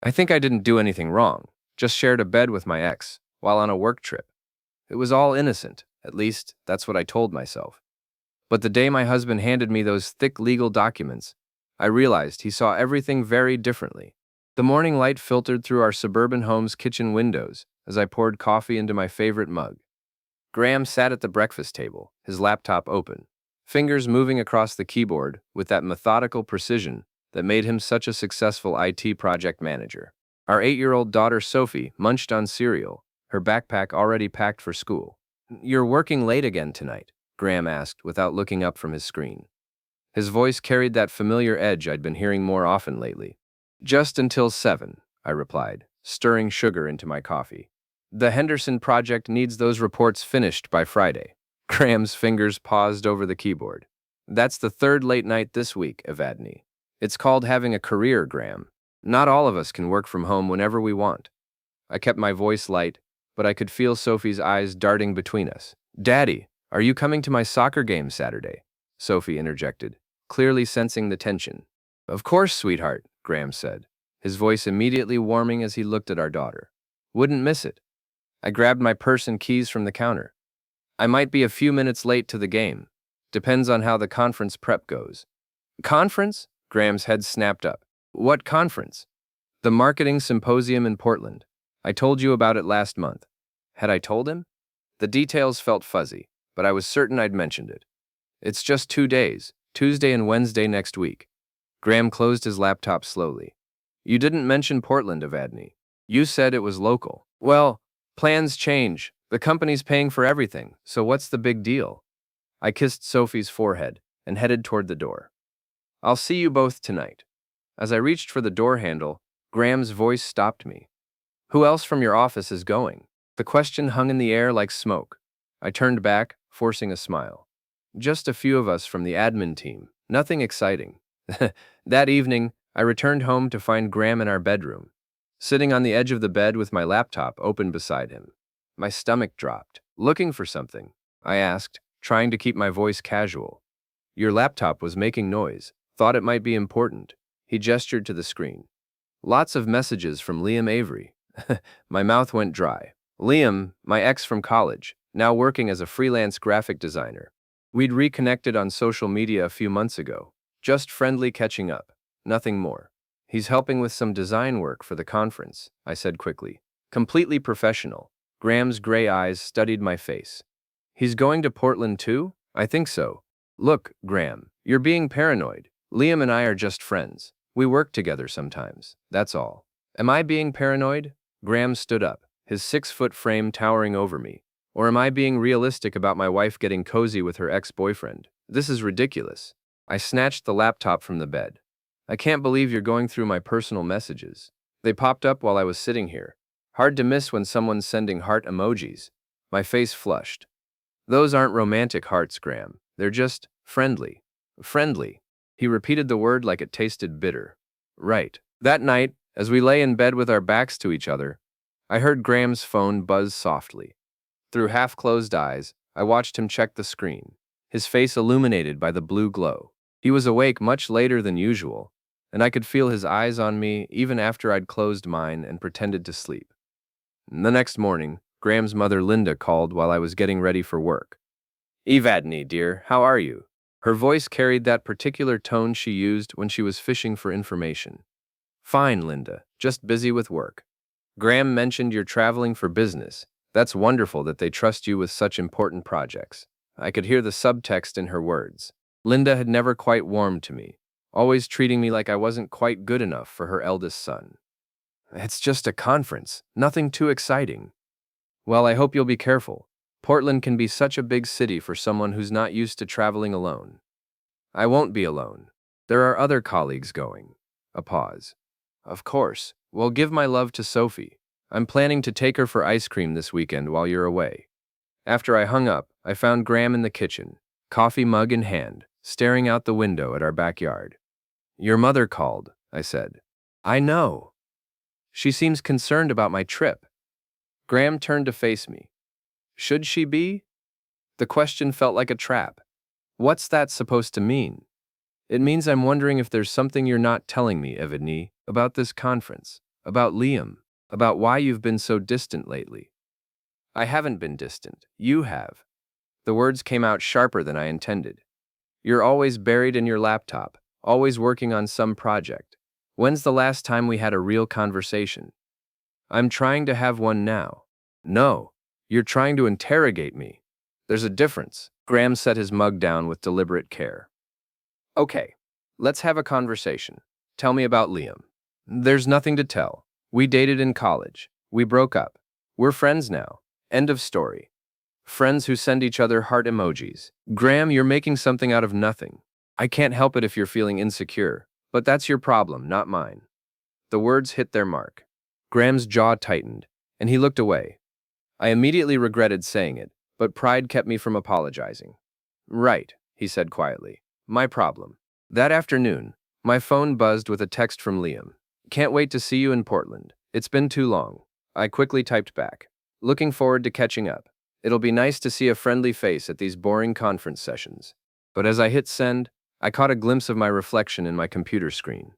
I think I didn't do anything wrong, just shared a bed with my ex while on a work trip. It was all innocent, at least that's what I told myself. But the day my husband handed me those thick legal documents, I realized he saw everything very differently. The morning light filtered through our suburban home's kitchen windows as I poured coffee into my favorite mug. Graham sat at the breakfast table, his laptop open, fingers moving across the keyboard with that methodical precision that made him such a successful IT project manager. Our 8-year-old daughter Sophie munched on cereal, her backpack already packed for school. "You're working late again tonight?" Graham asked without looking up from his screen. His voice carried that familiar edge I'd been hearing more often lately. "Just until 7, I replied, stirring sugar into my coffee. "The Henderson project needs those reports finished by Friday." Graham's fingers paused over the keyboard. "That's the third late night this week, Evadne. It's called having a career, Graham. Not all of us can work from home whenever we want." I kept my voice light, but I could feel Sophie's eyes darting between us. "Daddy, are you coming to my soccer game Saturday?" Sophie interjected, clearly sensing the tension. "Of course, sweetheart," Graham said, his voice immediately warming as he looked at our daughter. "Wouldn't miss it." I grabbed my purse and keys from the counter. "I might be a few minutes late to the game. Depends on how the conference prep goes." "Conference?" Graham's head snapped up. "What conference?" "The marketing symposium in Portland. I told you about it last month." Had I told him? The details felt fuzzy, but I was certain I'd mentioned it. "It's just 2 days, Tuesday and Wednesday next week." Graham closed his laptop slowly. "You didn't mention Portland, Evadne. You said it was local." "Well, plans change. The company's paying for everything, so what's the big deal?" I kissed Sophie's forehead and headed toward the door. "I'll see you both tonight." As I reached for the door handle, Graham's voice stopped me. "Who else from your office is going?" The question hung in the air like smoke. I turned back, forcing a smile. "Just a few of us from the admin team. Nothing exciting." That evening, I returned home to find Graham in our bedroom, sitting on the edge of the bed with my laptop open beside him. My stomach dropped. "Looking for something?" I asked, trying to keep my voice casual. "Your laptop was making noise. Thought it might be important." He gestured to the screen. "Lots of messages from Liam Avery." My mouth went dry. Liam, my ex from college, now working as a freelance graphic designer. We'd reconnected on social media a few months ago. Just friendly catching up. Nothing more. "He's helping with some design work for the conference," I said quickly. Completely professional. Graham's gray eyes studied my face. "He's going to Portland too?" "I think so." "Look, Graham, you're being paranoid. Liam and I are just friends. We work together sometimes. That's all." "Am I being paranoid?" Graham stood up, his 6-foot frame towering over me. "Or am I being realistic about my wife getting cozy with her ex-boyfriend? This is ridiculous." I snatched the laptop from the bed. "I can't believe you're going through my personal messages. They popped up while I was sitting here. Hard to miss when someone's sending heart emojis." My face flushed. "Those aren't romantic hearts, Graham. They're just friendly." "Friendly." He repeated the word like it tasted bitter. "Right." That night, as we lay in bed with our backs to each other, I heard Graham's phone buzz softly. Through half-closed eyes, I watched him check the screen, his face illuminated by the blue glow. He was awake much later than usual, and I could feel his eyes on me even after I'd closed mine and pretended to sleep. The next morning, Graham's mother Linda called while I was getting ready for work. "Evadne, dear, how are you?" Her voice carried that particular tone she used when she was fishing for information. "Fine, Linda, just busy with work." "Graham mentioned you're traveling for business. That's wonderful that they trust you with such important projects." I could hear the subtext in her words. Linda had never quite warmed to me, always treating me like I wasn't quite good enough for her eldest son. "It's just a conference, nothing too exciting." "Well, I hope you'll be careful. Portland can be such a big city for someone who's not used to traveling alone." "I won't be alone. There are other colleagues going." A pause. "Of course. Well, give my love to Sophie. I'm planning to take her for ice cream this weekend while you're away." After I hung up, I found Graham in the kitchen, coffee mug in hand, staring out the window at our backyard. "Your mother called," I said. "I know. She seems concerned about my trip." Graham turned to face me. "Should she be?" The question felt like a trap. "What's that supposed to mean?" "It means I'm wondering if there's something you're not telling me, Evadne, about this conference. About Liam. About why you've been so distant lately. I haven't been distant. You have. The words came out sharper than I intended. You're always buried in your laptop, always working on some project. When's the last time we had a real conversation? I'm trying to have one now. No, you're trying to interrogate me. There's a difference. Graham set his mug down with deliberate care. Okay, let's have a conversation. Tell me about Liam. There's nothing to tell. We dated in college. We broke up. We're friends now. End of story. Friends who send each other heart emojis. Graham, you're making something out of nothing. I can't help it if you're feeling insecure, but that's your problem, not mine. The words hit their mark. Graham's jaw tightened, and he looked away. I immediately regretted saying it, but pride kept me from apologizing. Right, he said quietly. My problem. That afternoon, my phone buzzed with a text from Liam. Can't wait to see you in Portland. It's been too long. I quickly typed back. Looking forward to catching up. It'll be nice to see a friendly face at these boring conference sessions. But as I hit send, I caught a glimpse of my reflection in my computer screen.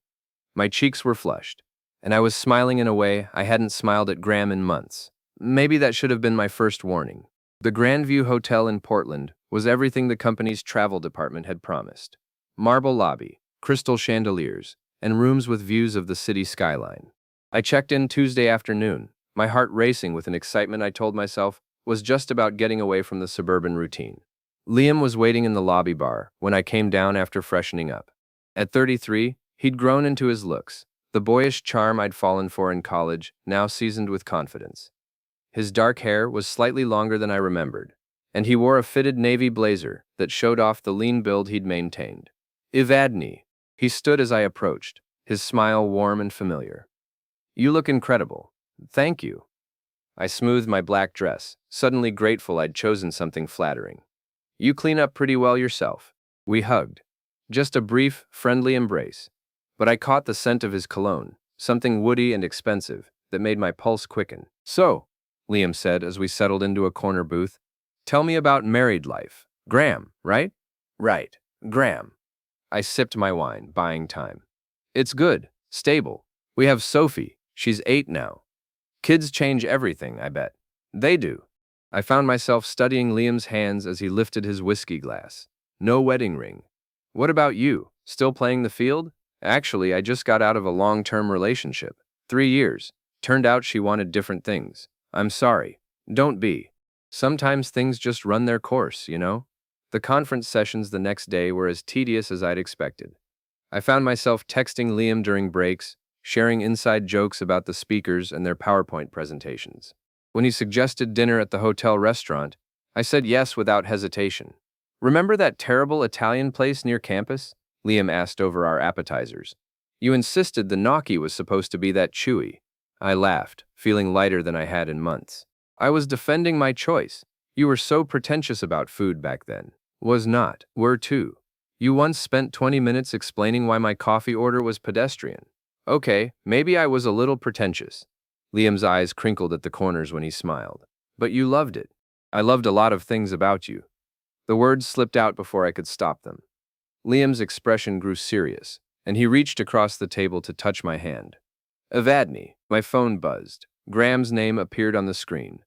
My cheeks were flushed, and I was smiling in a way I hadn't smiled at Graham in months. Maybe that should have been my first warning. The Grandview Hotel in Portland was everything the company's travel department had promised. Marble lobby, crystal chandeliers, and rooms with views of the city skyline. I checked in Tuesday afternoon, my heart racing with an excitement I told myself was just about getting away from the suburban routine. Liam was waiting in the lobby bar when I came down after freshening up. At 33, he'd grown into his looks, the boyish charm I'd fallen for in college, now seasoned with confidence. His dark hair was slightly longer than I remembered, and he wore a fitted navy blazer that showed off the lean build he'd maintained. Evadne. He stood as I approached, his smile warm and familiar. You look incredible. Thank you. I smoothed my black dress, suddenly grateful I'd chosen something flattering. You clean up pretty well yourself. We hugged. Just a brief, friendly embrace. But I caught the scent of his cologne, something woody and expensive, that made my pulse quicken. So, Liam said as we settled into a corner booth, tell me about married life. Graham, right? Right, Graham. I sipped my wine, buying time. It's good, stable. We have Sophie. She's 8 now. Kids change everything, I bet. They do. I found myself studying Liam's hands as he lifted his whiskey glass. No wedding ring. What about you? Still playing the field? Actually, I just got out of a long-term relationship. 3 years. Turned out she wanted different things. I'm sorry. Don't be. Sometimes things just run their course, you know? The conference sessions the next day were as tedious as I'd expected. I found myself texting Liam during breaks, sharing inside jokes about the speakers and their PowerPoint presentations. When he suggested dinner at the hotel restaurant, I said yes without hesitation. Remember that terrible Italian place near campus? Liam asked over our appetizers. You insisted the gnocchi was supposed to be that chewy. I laughed, feeling lighter than I had in months. I was defending my choice. You were so pretentious about food back then. Was not. Were too. You once spent 20 minutes explaining why my coffee order was pedestrian. Okay, maybe I was a little pretentious. Liam's eyes crinkled at the corners when he smiled. But you loved it. I loved a lot of things about you. The words slipped out before I could stop them. Liam's expression grew serious, and he reached across the table to touch my hand. Evadne. My phone buzzed. Graham's name appeared on the screen.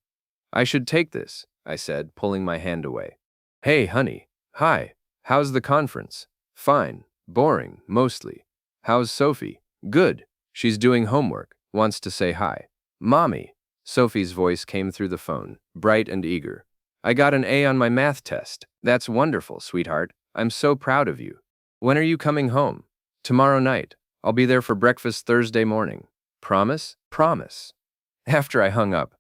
I should take this, I said, pulling my hand away. Hey, honey. Hi. How's the conference? Fine. Boring, mostly. How's Sophie? Good. She's doing homework. Wants to say hi. Mommy. Sophie's voice came through the phone, bright and eager. I got an A on my math test. That's wonderful, sweetheart. I'm so proud of you. When are you coming home? Tomorrow night. I'll be there for breakfast Thursday morning. Promise? Promise. After I hung up,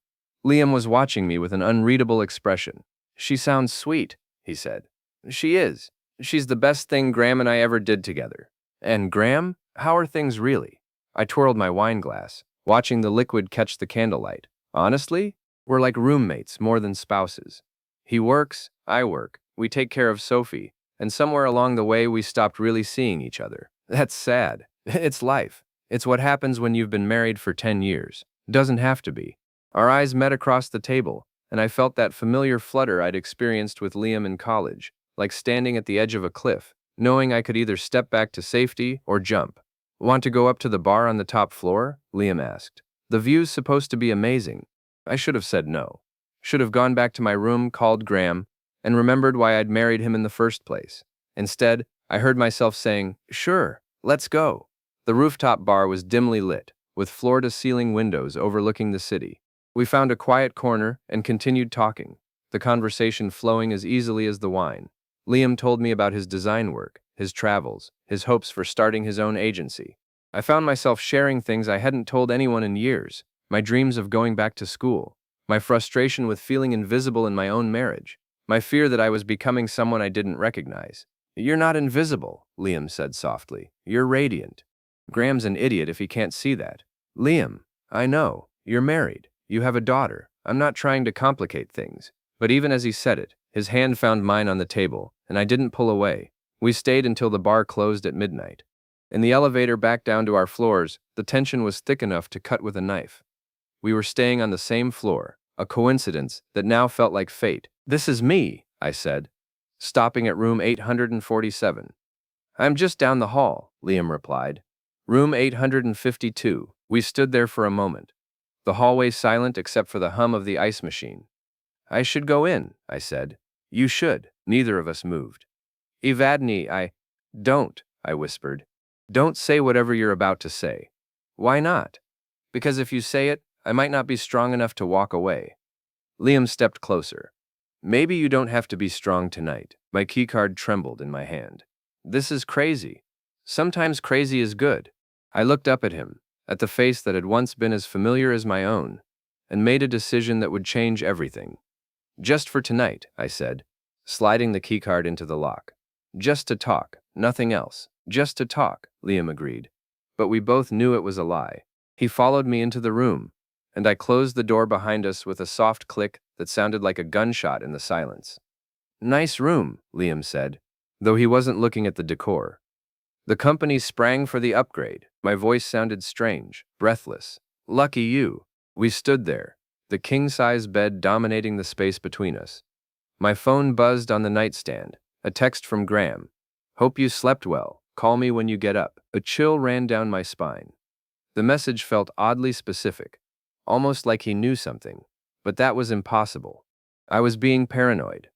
Liam was watching me with an unreadable expression. She sounds sweet, he said. She is. She's the best thing Graham and I ever did together. And Graham, how are things really? I twirled my wine glass, watching the liquid catch the candlelight. Honestly, we're like roommates more than spouses. He works, I work, we take care of Sophie, and somewhere along the way we stopped really seeing each other. That's sad. It's life. It's what happens when you've been married for 10 years. Doesn't have to be. Our eyes met across the table, and I felt that familiar flutter I'd experienced with Liam in college, like standing at the edge of a cliff, knowing I could either step back to safety or jump. Want to go up to the bar on the top floor? Liam asked. The view's supposed to be amazing. I should have said no. Should have gone back to my room, called Graham, and remembered why I'd married him in the first place. Instead, I heard myself saying, "Sure, let's go." The rooftop bar was dimly lit, with floor-to-ceiling windows overlooking the city. We found a quiet corner and continued talking, the conversation flowing as easily as the wine. Liam told me about his design work, his travels, his hopes for starting his own agency. I found myself sharing things I hadn't told anyone in years, my dreams of going back to school, my frustration with feeling invisible in my own marriage, my fear that I was becoming someone I didn't recognize. "You're not invisible," Liam said softly. "You're radiant. Graham's an idiot if he can't see that." "Liam, I know. You're married. You have a daughter. I'm not trying to complicate things." But even as he said it, his hand found mine on the table, and I didn't pull away. We stayed until the bar closed at midnight. In the elevator back down to our floors, the tension was thick enough to cut with a knife. We were staying on the same floor, a coincidence that now felt like fate. "This is me," I said, stopping at room 847. "I'm just down the hall," Liam replied. "Room 852. We stood there for a moment, the hallway silent except for the hum of the ice machine. "I should go in," I said. "You should." Neither of us moved. "Evadne, Don't," I whispered. "Don't say whatever you're about to say." "Why not?" "Because if you say it, I might not be strong enough to walk away." Liam stepped closer. "Maybe you don't have to be strong tonight." My keycard trembled in my hand. "This is crazy. Sometimes crazy is good." I looked up at him, at the face that had once been as familiar as my own, and made a decision that would change everything. "Just for tonight," I said, sliding the keycard into the lock. "Just to talk, nothing else. Just to talk," Liam agreed. But we both knew it was a lie. He followed me into the room, and I closed the door behind us with a soft click that sounded like a gunshot in the silence. "Nice room," Liam said, though he wasn't looking at the decor. "The company sprang for the upgrade." My voice sounded strange, breathless. "Lucky you." We stood there, the king-size bed dominating the space between us. My phone buzzed on the nightstand, a text from Graham. "Hope you slept well. Call me when you get up." A chill ran down my spine. The message felt oddly specific, almost like he knew something, but that was impossible. I was being paranoid.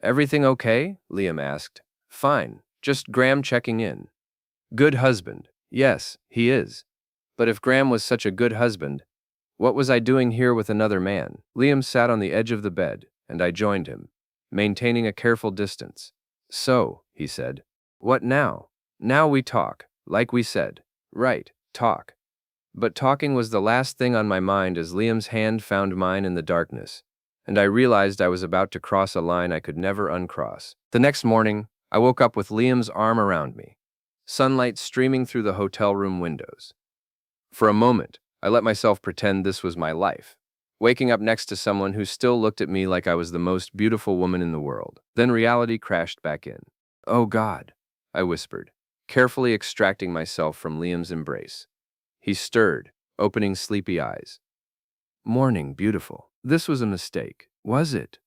"Everything okay?" Liam asked. "Fine, just Graham checking in." "Good husband." "Yes, he is. But if Graham was such a good husband, what was I doing here with another man?" Liam sat on the edge of the bed, and I joined him, maintaining a careful distance. "So," he said, "what now?" "Now we talk, like we said." "Right, talk." But talking was the last thing on my mind as Liam's hand found mine in the darkness, and I realized I was about to cross a line I could never uncross. The next morning, I woke up with Liam's arm around me, sunlight streaming through the hotel room windows. For a moment, I let myself pretend this was my life, waking up next to someone who still looked at me like I was the most beautiful woman in the world. Then reality crashed back in. "Oh God," I whispered, carefully extracting myself from Liam's embrace. He stirred, opening sleepy eyes. "Morning, beautiful." This was a mistake. Was it?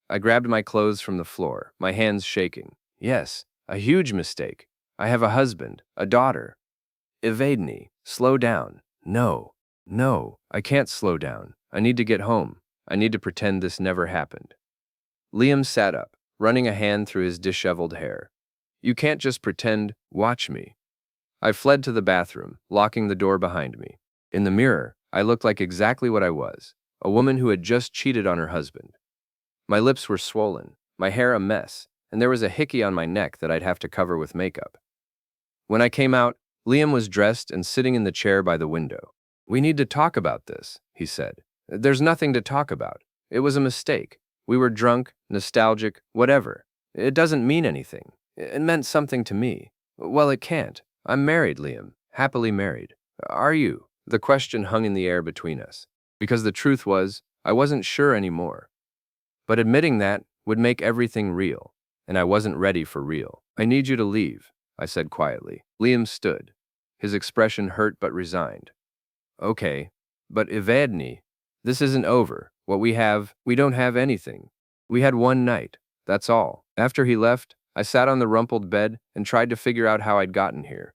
I grabbed my clothes from the floor, my hands shaking. "Yes, a huge mistake. I have a husband, a daughter." "Evadne, slow down." No, I can't slow down. I need to get home. I need to pretend this never happened." Liam sat up, running a hand through his disheveled hair. "You can't just pretend. Watch me." I fled to the bathroom, locking the door behind me. In the mirror, I looked like exactly what I was, a woman who had just cheated on her husband. My lips were swollen, my hair a mess, and there was a hickey on my neck that I'd have to cover with makeup. When I came out, Liam was dressed and sitting in the chair by the window. "We need to talk about this," he said. "There's nothing to talk about. It was a mistake. We were drunk, nostalgic, whatever. It doesn't mean anything. It meant something to me. Well, it can't. I'm married, Liam. Happily married. Are you?" The question hung in the air between us, because the truth was, I wasn't sure anymore. But admitting that would make everything real, and I wasn't ready for real. "I need you to leave," I said quietly. Liam stood, his expression hurt but resigned. "Okay, but Evadne, this isn't over. We don't have anything. We had one night, that's all." After he left, I sat on the rumpled bed and tried to figure out how I'd gotten here,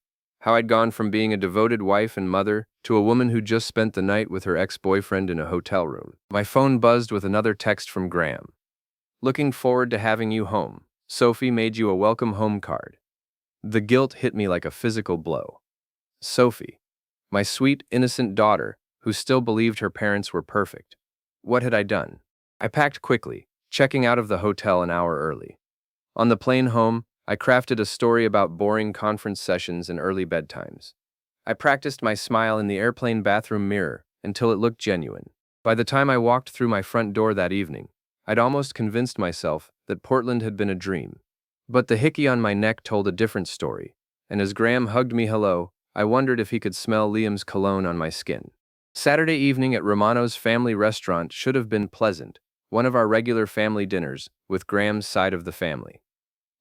How I'd gone from being a devoted wife and mother to a woman who just spent the night with her ex-boyfriend in a hotel room. My phone buzzed with another text from Graham. Looking forward to having you home. Sophie made you a welcome home card. The guilt hit me like a physical blow. Sophie, my sweet, innocent daughter, who still believed her parents were perfect. What had I done? I packed quickly, checking out of the hotel an hour early. On the plane home, I crafted a story about boring conference sessions and early bedtimes. I practiced my smile in the airplane bathroom mirror until it looked genuine. By the time I walked through my front door that evening, I'd almost convinced myself that Portland had been a dream. But the hickey on my neck told a different story, and as Graham hugged me hello, I wondered if he could smell Liam's cologne on my skin. Saturday evening at Romano's family restaurant should have been pleasant, one of our regular family dinners, with Graham's side of the family.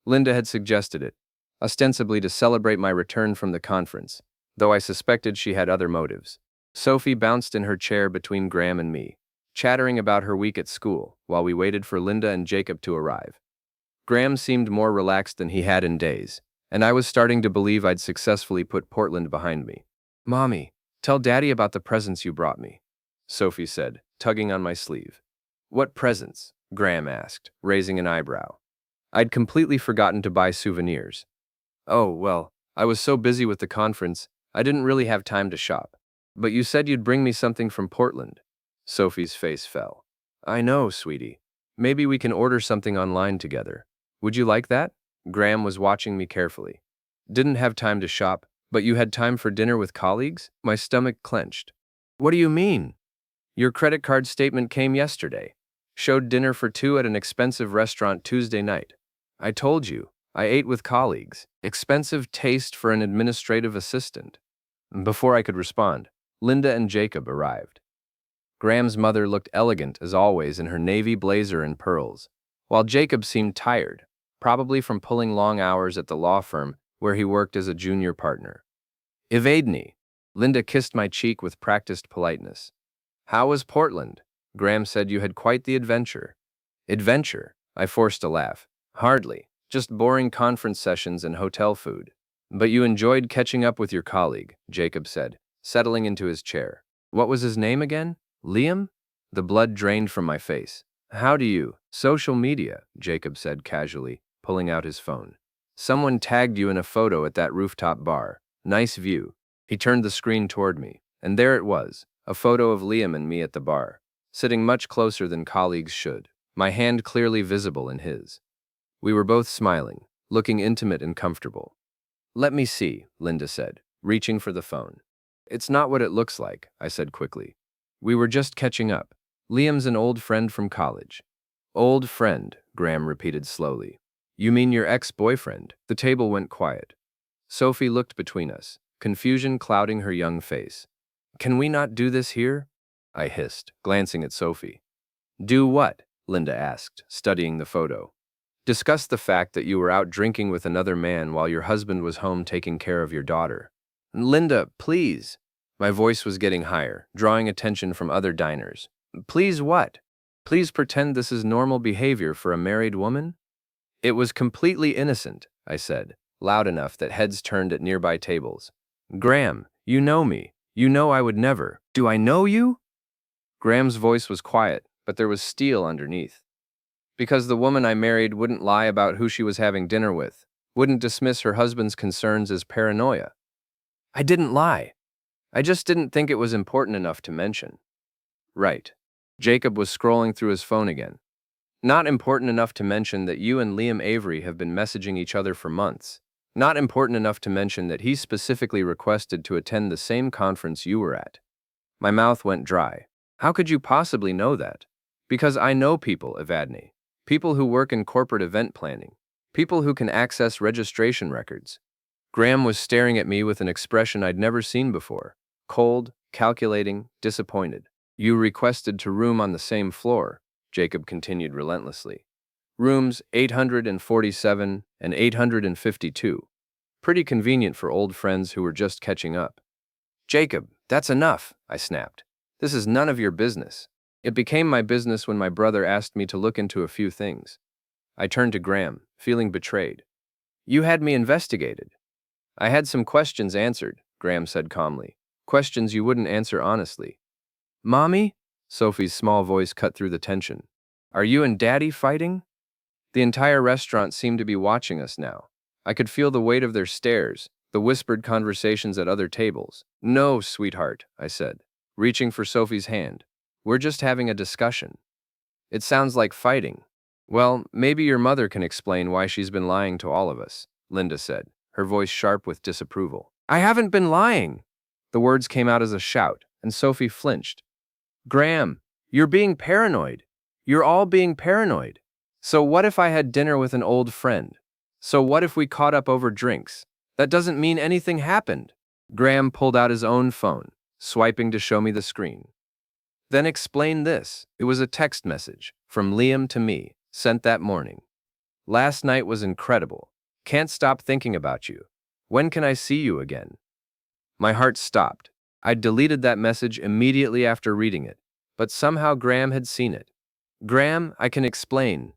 Linda had suggested it, ostensibly to celebrate my return from the conference, though I suspected she had other motives. Sophie bounced in her chair between Graham and me, chattering about her week at school, while we waited for Linda and Jacob to arrive. Graham seemed more relaxed than he had in days, and I was starting to believe I'd successfully put Portland behind me. "Mommy, tell Daddy about the presents you brought me," Sophie said, tugging on my sleeve. "What presents?" Graham asked, raising an eyebrow. I'd completely forgotten to buy souvenirs. "Oh, well, I was so busy with the conference, I didn't really have time to shop. But you said you'd bring me something from Portland." Sophie's face fell. "I know, sweetie. Maybe we can order something online together. Would you like that?" Graham was watching me carefully. "Didn't have time to shop, but you had time for dinner with colleagues?" My stomach clenched. "What do you mean? Your credit card statement came yesterday. Showed dinner for two at an expensive restaurant Tuesday night. I told you, I ate with colleagues. Expensive taste for an administrative assistant." Before I could respond, Linda and Jacob arrived. Graham's mother looked elegant as always in her navy blazer and pearls, while Jacob seemed tired, probably from pulling long hours at the law firm where he worked as a junior partner. "Evadne," Linda kissed my cheek with practiced politeness. "How was Portland?" Graham said you had quite the adventure. "Adventure?" I forced a laugh. "Hardly. Just boring conference sessions and hotel food." "But you enjoyed catching up with your colleague," Jacob said, settling into his chair. "What was his name again? Liam?" The blood drained from my face. "How do you?" "Social media," Jacob said casually, pulling out his phone. "Someone tagged you in a photo at that rooftop bar. Nice view." He turned the screen toward me, and there it was, a photo of Liam and me at the bar, sitting much closer than colleagues should, my hand clearly visible in his. We were both smiling, looking intimate and comfortable. "Let me see," Linda said, reaching for the phone. "It's not what it looks like," I said quickly. "We were just catching up. Liam's an old friend from college." "Old friend," Graham repeated slowly. "You mean your ex-boyfriend?" The table went quiet. Sophie looked between us, confusion clouding her young face. "Can we not do this here?" I hissed, glancing at Sophie. "Do what?" Linda asked, studying the photo. "Discuss the fact that you were out drinking with another man while your husband was home taking care of your daughter." "Linda, please." My voice was getting higher, drawing attention from other diners. "Please what? Please pretend this is normal behavior for a married woman?" "It was completely innocent," I said, loud enough that heads turned at nearby tables. "Graham, you know me. You know I would never." "Do I know you?" Graham's voice was quiet, but there was steel underneath. "Because the woman I married wouldn't lie about who she was having dinner with, wouldn't dismiss her husband's concerns as paranoia." "I didn't lie. I just didn't think it was important enough to mention." "Right." Jacob was scrolling through his phone again. "Not important enough to mention that you and Liam Avery have been messaging each other for months. Not important enough to mention that he specifically requested to attend the same conference you were at." My mouth went dry. "How could you possibly know that?" "Because I know people, Evadne. People who work in corporate event planning. People who can access registration records." Graham was staring at me with an expression I'd never seen before. Cold, calculating, disappointed. "You requested to room on the same floor," Jacob continued relentlessly. "Rooms 847 and 852. Pretty convenient for old friends who were just catching up." "Jacob, that's enough," I snapped. "This is none of your business." "It became my business when my brother asked me to look into a few things." I turned to Graham, feeling betrayed. "You had me investigated." I had some questions answered, Graham said calmly. Questions you wouldn't answer honestly. Mommy? Sophie's small voice cut through the tension. Are you and Daddy fighting? The entire restaurant seemed to be watching us now. I could feel the weight of their stares, the whispered conversations at other tables. No, sweetheart, I said, reaching for Sophie's hand. We're just having a discussion. It sounds like fighting. Well, maybe your mother can explain why she's been lying to all of us, Linda said, her voice sharp with disapproval. I haven't been lying. The words came out as a shout, and Sophie flinched. Graham, you're being paranoid. You're all being paranoid. So what if I had dinner with an old friend? So what if we caught up over drinks? That doesn't mean anything happened. Graham pulled out his own phone, swiping to show me the screen. Then explain this. It was a text message from Liam to me, sent that morning. Last night was incredible. Can't stop thinking about you. When can I see you again? My heart stopped. I'd deleted that message immediately after reading it, but somehow Graham had seen it. Graham, I can explain.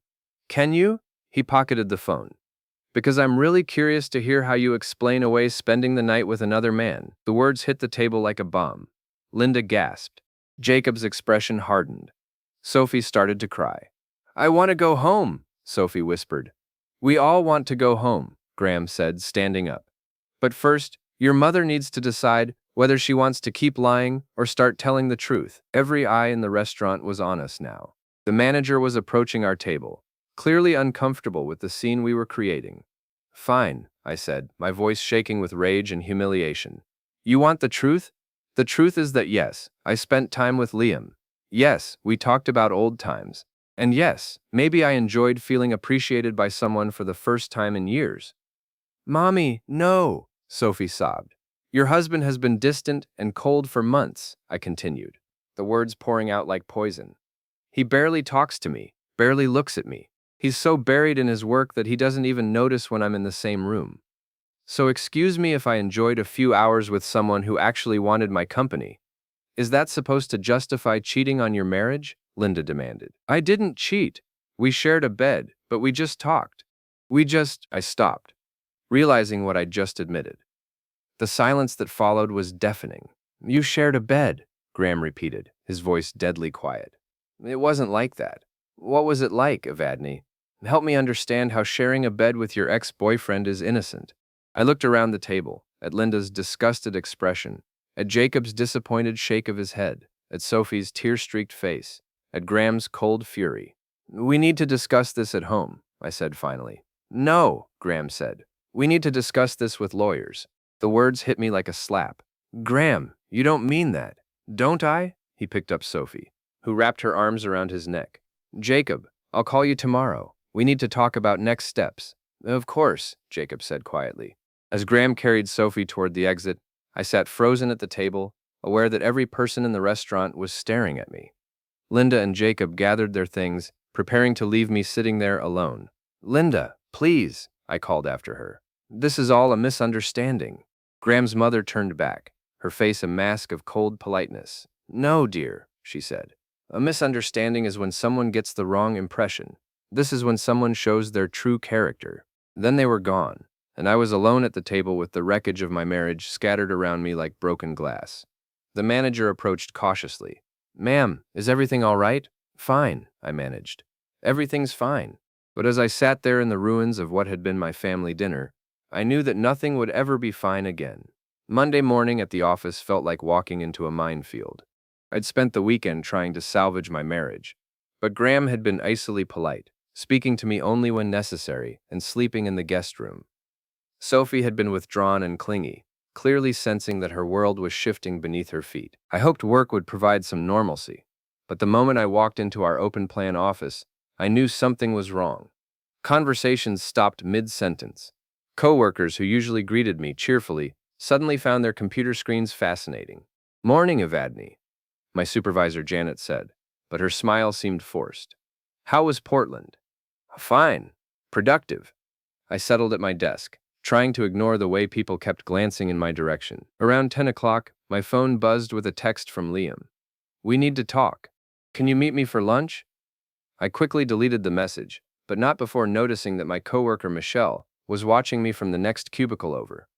Can you? He pocketed the phone. Because I'm really curious to hear how you explain away spending the night with another man. The words hit the table like a bomb. Linda gasped. Jacob's expression hardened. Sophie started to cry. I want to go home, Sophie whispered. We all want to go home, Graham said, standing up. But first, your mother needs to decide whether she wants to keep lying or start telling the truth. Every eye in the restaurant was on us now. The manager was approaching our table, clearly uncomfortable with the scene we were creating. Fine, I said, my voice shaking with rage and humiliation. You want the truth? The truth is that yes, I spent time with Liam. Yes, we talked about old times. And yes, maybe I enjoyed feeling appreciated by someone for the first time in years. Mommy, no, Sophie sobbed. Your husband has been distant and cold for months, I continued, the words pouring out like poison. He barely talks to me, barely looks at me. He's so buried in his work that he doesn't even notice when I'm in the same room. So excuse me if I enjoyed a few hours with someone who actually wanted my company. Is that supposed to justify cheating on your marriage? Linda demanded. I didn't cheat. We shared a bed, but we just talked. I stopped, realizing what I'd just admitted. The silence that followed was deafening. You shared a bed, Graham repeated, his voice deadly quiet. It wasn't like that. What was it like, Evadne? Help me understand how sharing a bed with your ex-boyfriend is innocent. I looked around the table, at Linda's disgusted expression, at Jacob's disappointed shake of his head, at Sophie's tear-streaked face, at Graham's cold fury. We need to discuss this at home, I said finally. No, Graham said. We need to discuss this with lawyers. The words hit me like a slap. Graham, you don't mean that. Don't I? He picked up Sophie, who wrapped her arms around his neck. Jacob, I'll call you tomorrow. We need to talk about next steps. Of course, Jacob said quietly. As Graham carried Sophie toward the exit, I sat frozen at the table, aware that every person in the restaurant was staring at me. Linda and Jacob gathered their things, preparing to leave me sitting there alone. Linda, please, I called after her. This is all a misunderstanding. Graham's mother turned back, her face a mask of cold politeness. No, dear, she said. A misunderstanding is when someone gets the wrong impression. This is when someone shows their true character. Then they were gone, and I was alone at the table with the wreckage of my marriage scattered around me like broken glass. The manager approached cautiously. Ma'am, is everything all right? Fine, I managed. Everything's fine. But as I sat there in the ruins of what had been my family dinner, I knew that nothing would ever be fine again. Monday morning at the office felt like walking into a minefield. I'd spent the weekend trying to salvage my marriage, but Graham had been icily polite, speaking to me only when necessary and sleeping in the guest room. Sophie had been withdrawn and clingy, clearly sensing that her world was shifting beneath her feet. I hoped work would provide some normalcy, but the moment I walked into our open-plan office, I knew something was wrong. Conversations stopped mid-sentence. Coworkers who usually greeted me cheerfully suddenly found their computer screens fascinating. Morning, Evadne, my supervisor Janet said, but her smile seemed forced. How was Portland? Fine. Productive. I settled at my desk, trying to ignore the way people kept glancing in my direction. Around 10 o'clock, my phone buzzed with a text from Liam. We need to talk. Can you meet me for lunch? I quickly deleted the message, but not before noticing that my coworker Michelle was watching me from the next cubicle over.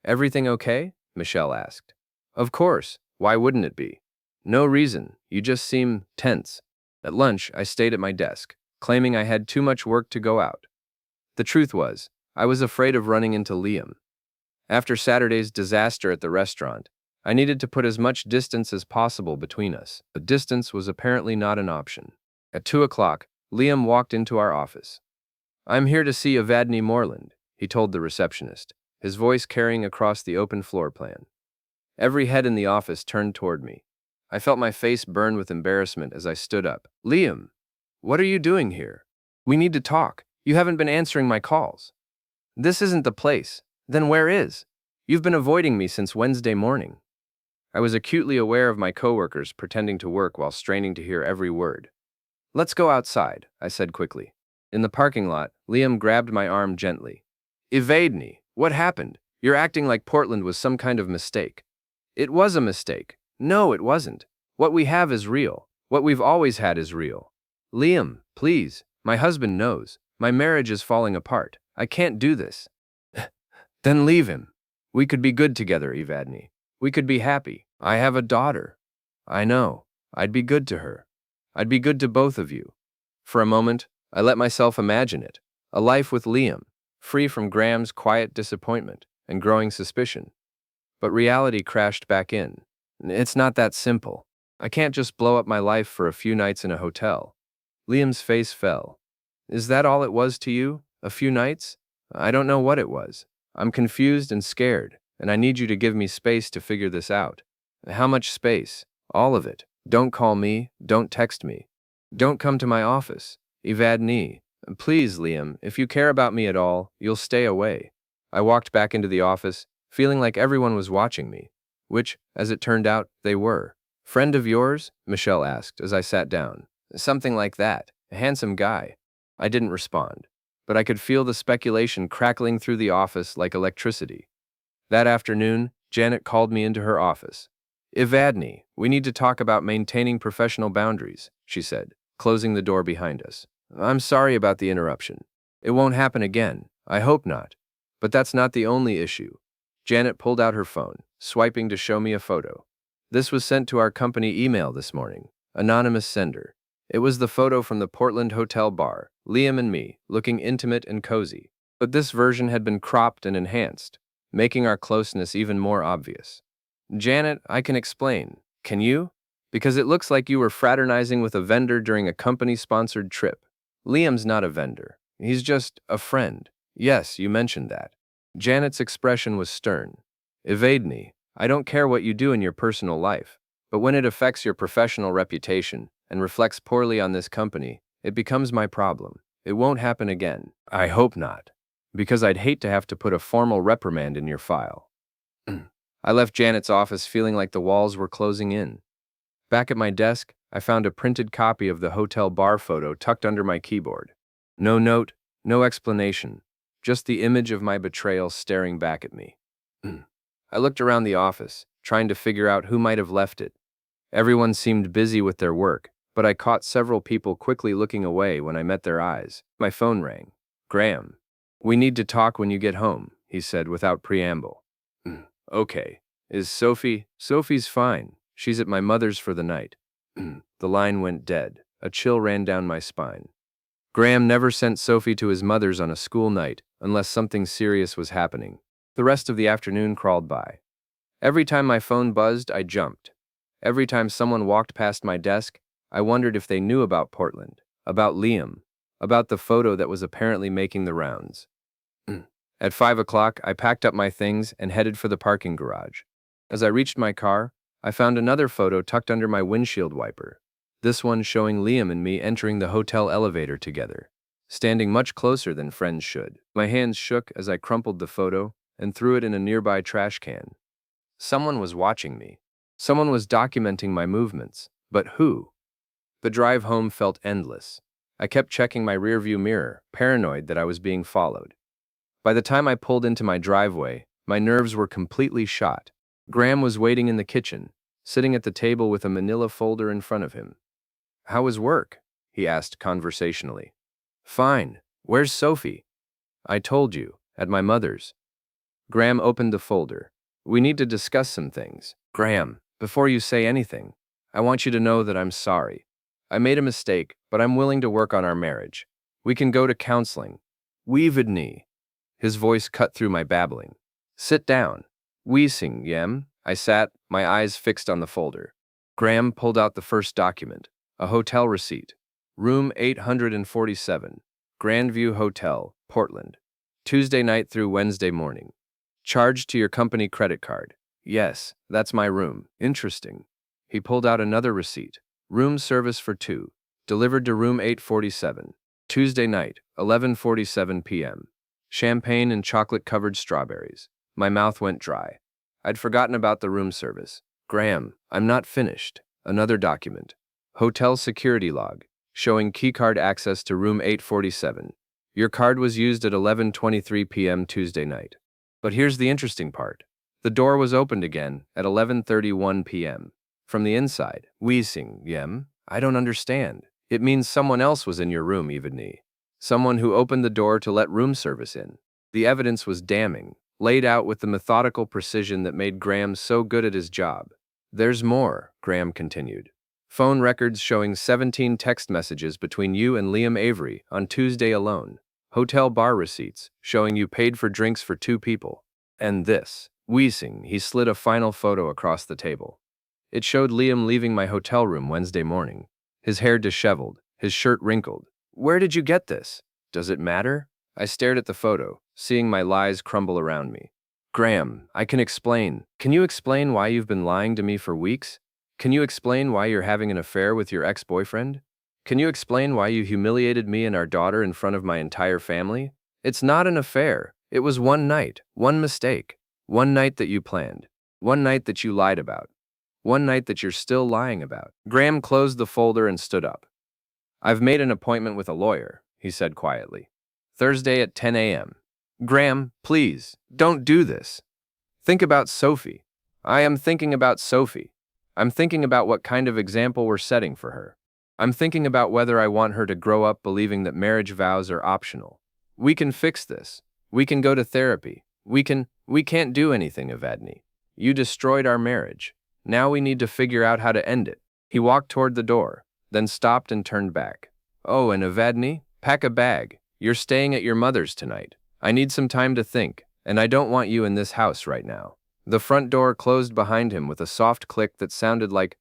Everything okay? Michelle asked. Of course. Why wouldn't it be? No reason. You just seem tense. At lunch, I stayed at my desk, claiming I had too much work to go out. The truth was, I was afraid of running into Liam. After Saturday's disaster at the restaurant, I needed to put as much distance as possible between us. But distance was apparently not an option. At 2 o'clock, Liam walked into our office. I'm here to see Evadne Moreland, he told the receptionist, his voice carrying across the open floor plan. Every head in the office turned toward me. I felt my face burn with embarrassment as I stood up. Liam, what are you doing here? We need to talk. You haven't been answering my calls. This isn't the place. Then where is? You've been avoiding me since Wednesday morning. I was acutely aware of my coworkers pretending to work while straining to hear every word. Let's go outside, I said quickly. In the parking lot, Liam grabbed my arm gently. Evadne, what happened? You're acting like Portland was some kind of mistake. It was a mistake. No, it wasn't. What we have is real. What we've always had is real. Liam, please. My husband knows. My marriage is falling apart. I can't do this. Then leave him. We could be good together, Evadne. We could be happy. I have a daughter. I know. I'd be good to her. I'd be good to both of you. For a moment, I let myself imagine it. A life with Liam, free from Graham's quiet disappointment and growing suspicion. But reality crashed back in. It's not that simple. I can't just blow up my life for a few nights in a hotel. Liam's face fell. Is that all it was to you? A few nights? I don't know what it was. I'm confused and scared, and I need you to give me space to figure this out. How much space? All of it. Don't call me. Don't text me. Don't come to my office. Evadne. Please, Liam, if you care about me at all, you'll stay away. I walked back into the office, feeling like everyone was watching me, which, as it turned out, they were. Friend of yours? Michelle asked as I sat down. Something like that. A handsome guy. I didn't respond, but I could feel the speculation crackling through the office like electricity. That afternoon, Janet called me into her office. Evadne, we need to talk about maintaining professional boundaries, she said, closing the door behind us. I'm sorry about the interruption. It won't happen again. I hope not. But that's not the only issue. Janet pulled out her phone, swiping to show me a photo. This was sent to our company email this morning. Anonymous sender. It was the photo from the Portland hotel bar, Liam and me, looking intimate and cozy. But this version had been cropped and enhanced, making our closeness even more obvious. Janet, I can explain. Can you? Because it looks like you were fraternizing with a vendor during a company-sponsored trip. Liam's not a vendor. He's just a friend. Yes, you mentioned that. Janet's expression was stern. Evadne, I don't care what you do in your personal life, but when it affects your professional reputation and reflects poorly on this company, it becomes my problem. It won't happen again. I hope not, because I'd hate to have to put a formal reprimand in your file. I left Janet's office feeling like the walls were closing in. Back at my desk, I found a printed copy of the hotel bar photo tucked under my keyboard. No note, no explanation, just the image of my betrayal staring back at me. I looked around the office, trying to figure out who might have left it. Everyone seemed busy with their work, but I caught several people quickly looking away when I met their eyes. My phone rang. Graham. We need to talk when you get home, he said without preamble. Okay. Is Sophie? Sophie's fine. She's at my mother's for the night. The line went dead. A chill ran down my spine. Graham never sent Sophie to his mother's on a school night unless something serious was happening. The rest of the afternoon crawled by. Every time my phone buzzed, I jumped. Every time someone walked past my desk, I wondered if they knew about Portland, about Liam, about the photo that was apparently making the rounds. At 5 o'clock, I packed up my things and headed for the parking garage. As I reached my car, I found another photo tucked under my windshield wiper, this one showing Liam and me entering the hotel elevator together, standing much closer than friends should. My hands shook as I crumpled the photo and threw it in a nearby trash can. Someone was watching me. Someone was documenting my movements. But who? The drive home felt endless. I kept checking my rearview mirror, paranoid that I was being followed. By the time I pulled into my driveway, my nerves were completely shot. Graham was waiting in the kitchen, sitting at the table with a manila folder in front of him. How was work? He asked conversationally. Fine. Where's Sophie? I told you, at my mother's. Graham opened the folder. We need to discuss some things. Graham, before you say anything, I want you to know that I'm sorry. I made a mistake, but I'm willing to work on our marriage. We can go to counseling. Weevidney. His voice cut through my babbling. Sit down. Weesing, yem. I sat, my eyes fixed on the folder. Graham pulled out the first document, a hotel receipt. Room 847, Grandview Hotel, Portland. Tuesday night through Wednesday morning. Charged to your company credit card. Yes, that's my room. Interesting. He pulled out another receipt. Room service for 2. Delivered to room 847. Tuesday night, 11:47 p.m. Champagne and chocolate-covered strawberries. My mouth went dry. I'd forgotten about the room service. Graham, I'm not finished. Another document. Hotel security log, showing keycard access to room 847. Your card was used at 11:23 p.m. Tuesday night. But here's the interesting part. The door was opened again at 11:31 p.m. From the inside. Wheezing, yem? I don't understand. It means someone else was in your room, Evenly. Someone who opened the door to let room service in. The evidence was damning, laid out with the methodical precision that made Graham so good at his job. There's more, Graham continued. Phone records showing 17 text messages between you and Liam Avery on Tuesday alone. Hotel bar receipts showing you paid for drinks for 2 people. And this. Wheezing, he slid a final photo across the table. It showed Liam leaving my hotel room Wednesday morning. His hair disheveled, his shirt wrinkled. Where did you get this? Does it matter? I stared at the photo, seeing my lies crumble around me. Graham, I can explain. Can you explain why you've been lying to me for weeks? Can you explain why you're having an affair with your ex-boyfriend? Can you explain why you humiliated me and our daughter in front of my entire family? It's not an affair. It was one night, one mistake. One night that you planned. One night that you lied about. One night that you're still lying about. Graham closed the folder and stood up. I've made an appointment with a lawyer, he said quietly. Thursday at 10 a.m. Graham, please, don't do this. Think about Sophie. I am thinking about Sophie. I'm thinking about what kind of example we're setting for her. I'm thinking about whether I want her to grow up believing that marriage vows are optional. We can fix this. We can go to therapy. We can't do anything, Evadne. You destroyed our marriage. Now we need to figure out how to end it. He walked toward the door, then stopped and turned back. Oh, and Evadne, pack a bag. You're staying at your mother's tonight. I need some time to think, and I don't want you in this house right now. The front door closed behind him with a soft click that sounded like